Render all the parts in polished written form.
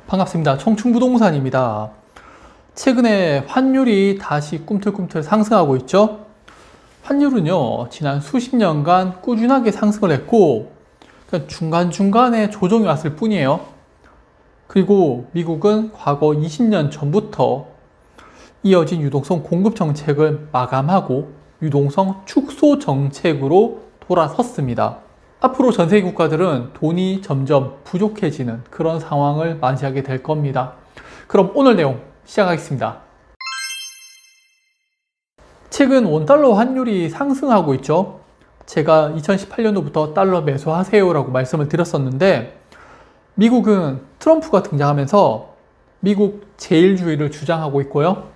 반갑습니다. 청춘부동산입니다. 최근에 환율이 다시 꿈틀꿈틀 상승하고 있죠. 환율은요, 지난 수십 년간 꾸준하게 상승을 했고 중간중간에 조정이 왔을 뿐이에요. 그리고 미국은 과거 20년 전부터 이어진 유동성 공급 정책을 마감하고 유동성 축소 정책으로 돌아섰습니다. 앞으로 전 세계 국가들은 돈이 점점 부족해지는 그런 상황을 맞이하게 될 겁니다. 그럼 오늘 내용 시작하겠습니다. 최근 원달러 환율이 상승하고 있죠. 제가 2018년도부터 달러 매수하세요라고 말씀을 드렸었는데 미국은 트럼프가 등장하면서 미국 제일주의를 주장하고 있고요.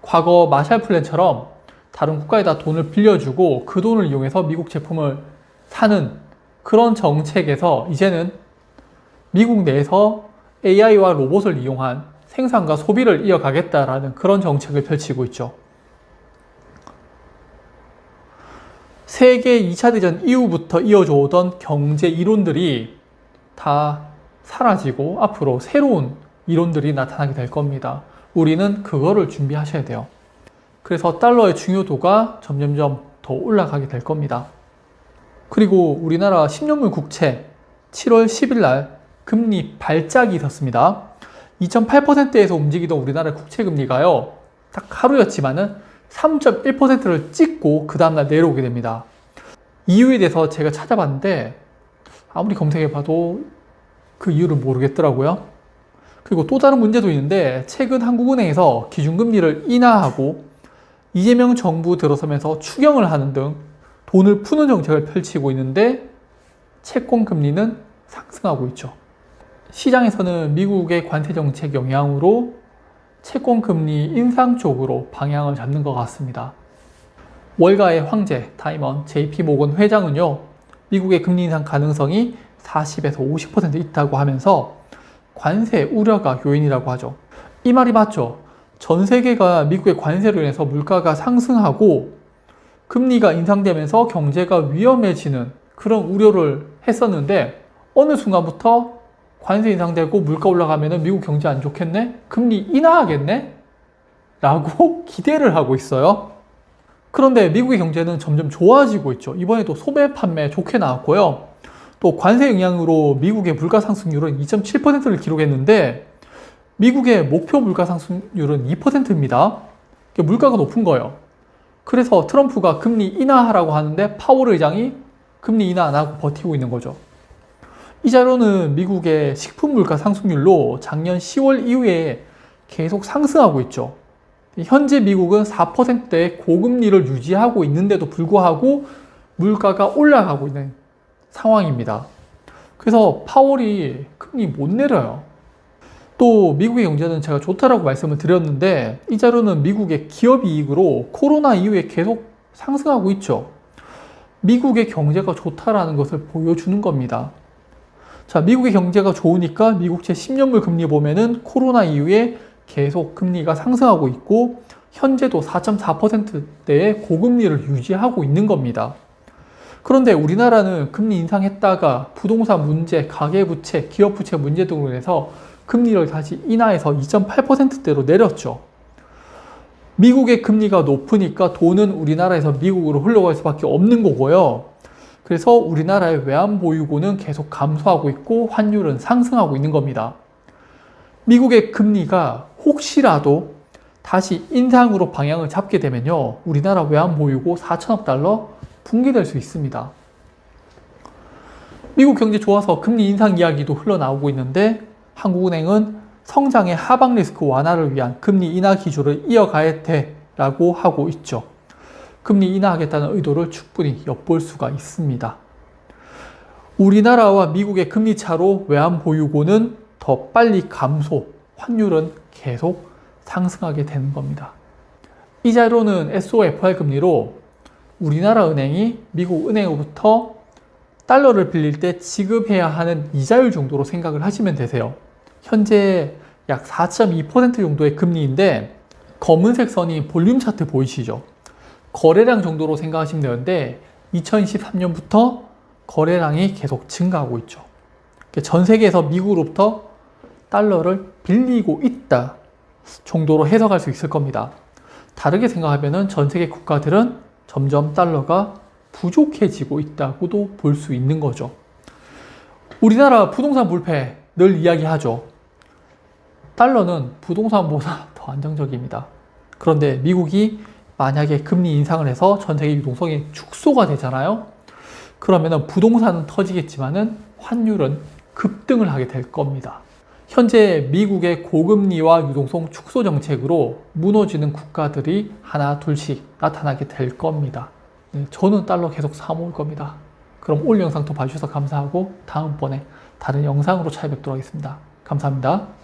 과거 마샬 플랜처럼 다른 국가에다 돈을 빌려주고 그 돈을 이용해서 미국 제품을 사는 그런 정책에서 이제는 미국 내에서 AI와 로봇을 이용한 생산과 소비를 이어가겠다라는 그런 정책을 펼치고 있죠. 세계 2차 대전 이후부터 이어져 오던 경제 이론들이 다 사라지고 앞으로 새로운 이론들이 나타나게 될 겁니다. 우리는 그거를 준비하셔야 돼요. 그래서 달러의 중요도가 점점점 더 올라가게 될 겁니다. 그리고 우리나라 10년물 국채 7월 10일 날 금리 발작이 있었습니다. 2.8%에서 움직이던 우리나라 국채 금리가요, 딱 하루였지만은 3.1%를 찍고 그 다음날 내려오게 됩니다. 이유에 대해서 제가 찾아봤는데 아무리 검색해봐도 그 이유를 모르겠더라고요. 그리고 또 다른 문제도 있는데 최근 한국은행에서 기준금리를 인하하고 이재명 정부 들어서면서 추경을 하는 등 돈을 푸는 정책을 펼치고 있는데 채권 금리는 상승하고 있죠. 시장에서는 미국의 관세 정책 영향으로 채권 금리 인상 쪽으로 방향을 잡는 것 같습니다. 월가의 황제 다이먼 JP 모건 회장은요, 미국의 금리 인상 가능성이 40에서 50% 있다고 하면서 관세 우려가 요인이라고 하죠. 이 말이 맞죠. 전 세계가 미국의 관세로 인해서 물가가 상승하고 금리가 인상되면서 경제가 위험해지는 그런 우려를 했었는데 어느 순간부터 관세 인상되고 물가 올라가면 미국 경제 안 좋겠네? 금리 인하하겠네? 라고 기대를 하고 있어요. 그런데 미국의 경제는 점점 좋아지고 있죠. 이번에도 소매 판매 좋게 나왔고요. 또 관세 영향으로 미국의 물가 상승률은 2.7%를 기록했는데 미국의 목표 물가 상승률은 2%입니다. 물가가 높은 거예요. 그래서 트럼프가 금리 인하하라고 하는데 파월 의장이 금리 인하 안 하고 버티고 있는 거죠. 이 자료는 미국의 식품 물가 상승률로 작년 10월 이후에 계속 상승하고 있죠. 현재 미국은 4%대의 고금리를 유지하고 있는데도 불구하고 물가가 올라가고 있는 상황입니다. 그래서 파월이 금리 못 내려요. 또 미국의 경제는 제가 좋다라고 말씀을 드렸는데 이 자료는 미국의 기업 이익으로 코로나 이후에 계속 상승하고 있죠. 미국의 경제가 좋다라는 것을 보여주는 겁니다. 자, 미국의 경제가 좋으니까 미국채 10년물 금리 보면은 코로나 이후에 계속 금리가 상승하고 있고 현재도 4.4%대의 고금리를 유지하고 있는 겁니다. 그런데 우리나라는 금리 인상했다가 부동산 문제, 가계부채, 기업부채 문제 등으로 인해서 금리를 다시 인하해서 2.8%대로 내렸죠. 미국의 금리가 높으니까 돈은 우리나라에서 미국으로 흘러갈 수밖에 없는 거고요. 그래서 우리나라의 외환보유고는 계속 감소하고 있고 환율은 상승하고 있는 겁니다. 미국의 금리가 혹시라도 다시 인상으로 방향을 잡게 되면요, 우리나라 외환보유고 4천억 달러 붕괴될 수 있습니다. 미국 경제 좋아서 금리 인상 이야기도 흘러나오고 있는데 한국은행은 성장의 하방 리스크 완화를 위한 금리 인하 기조를 이어가야 돼라고 하고 있죠. 금리 인하하겠다는 의도를 충분히 엿볼 수가 있습니다. 우리나라와 미국의 금리 차로 외환 보유고는 더 빨리 감소, 환율은 계속 상승하게 되는 겁니다. 이 자료는 SOFR 금리로 우리나라 은행이 미국 은행으로부터 달러를 빌릴 때 지급해야 하는 이자율 정도로 생각을 하시면 되세요. 현재 약 4.2% 정도의 금리인데 검은색 선이 볼륨 차트 보이시죠? 거래량 정도로 생각하시면 되는데 2023년부터 거래량이 계속 증가하고 있죠. 전 세계에서 미국으로부터 달러를 빌리고 있다 정도로 해석할 수 있을 겁니다. 다르게 생각하면 전 세계 국가들은 점점 달러가 부족해지고 있다고도 볼 수 있는 거죠. 우리나라 부동산 불패 늘 이야기하죠. 달러는 부동산보다 더 안정적입니다. 그런데 미국이 만약에 금리 인상을 해서 전 세계 유동성이 축소가 되잖아요. 그러면 부동산은 터지겠지만은 환율은 급등을 하게 될 겁니다. 현재 미국의 고금리와 유동성 축소 정책으로 무너지는 국가들이 하나 둘씩 나타나게 될 겁니다. 네, 저는 달러 계속 사모을 겁니다. 그럼 올 영상도 봐주셔서 감사하고 다음번에 다른 영상으로 찾아뵙도록 하겠습니다. 감사합니다.